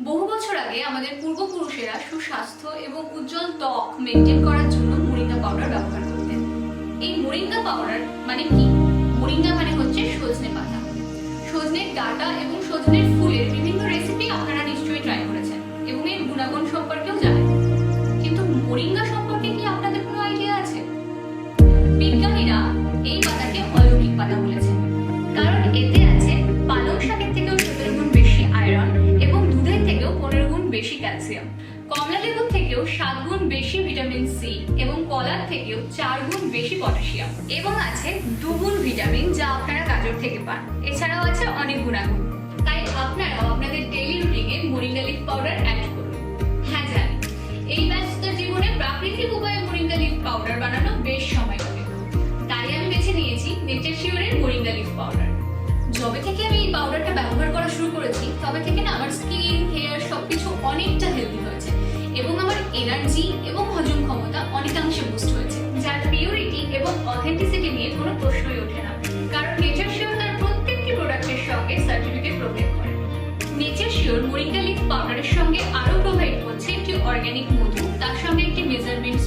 বহু বছর আগে আমাদের পূর্বপুরুষেরা সুস্বাস্থ্য এবং উজ্জ্বল ত্বক মেনটেন করার জন্য মোরিঙ্গা পাউডার ব্যবহার করতেন। এই মোরিঙ্গা পাউডার মানে কি? মোরিঙ্গা মানে হচ্ছে সজনে পাতা। সজনের ডাঁটা এবং সজনের ফুলের বিভিন্ন রেসিপি আপনারা নিশ্চয়ই ট্রাই করেছেন এবং এর গুণাগুণ সম্পর্কেও জানেন। কিন্তু মোরিঙ্গা সম্পর্কে কি আপনাদের কোনো আইডিয়া আছে? বিজ্ঞানীরা এই পাতাকে অলৌকিক পাতা বলেছেন, কারণ এতে আছে পালং শাকের থেকেও 17 গুণ বেশি আয়রন এবং দুধের থেকেও 15 গুণ বেশি ক্যালসিয়াম, কমলা লেবুর থেকেও 7 গুণ বেশি ভিটামিন সি এবং কলার থেকেও 4 গুণ বেশি পটাশিয়াম, এবং আছে 2 গুণ ভিটামিন যা আপনারা গাজর থেকে পান। এছাড়াও আছে অনেক গুণাগুণ। তাই আপনারাও আপনাদের ডেইলি রুটিনে মোরিঙ্গা লিফ পাউডার অ্যাড করুন। হ্যাঁ জানি, এই ব্যস্ত জীবনে প্রাকৃতিক উপায়ে মোরিঙ্গা লিফ পাউডার বানানো বেশ সময় লাগে, তাই আমি বেছে নিয়েছি নেচার শিওরের মোরিঙ্গা লিফ পাউডার। যবে থেকে আমি এই পাউডারটা ব্যবহার করা শুরু করেছি তবে থেকে না আমার স্কিন, হেয়ার সবকিছু অনেকটা হেলদি হয়েছে এবং আমার এনার্জি এবং হজম ক্ষমতা অনেকাংশে বুস্ট হয়েছে, যার পিউরিটি এবং অথেন্টিসিটি নিয়ে কোনো প্রশ্নই ওঠে না, কারণ নেচার শিওর তার প্রত্যেকটি প্রোডাক্টের সঙ্গে সার্টিফিকেট প্রোভাইড করে। নেচার শিওর মোরিঙ্গা লিফ পাউডারের সঙ্গে আরও প্রোভাইড করছে একটি অর্গানিক মধু, তার সঙ্গে একটি মেজারমেন্ট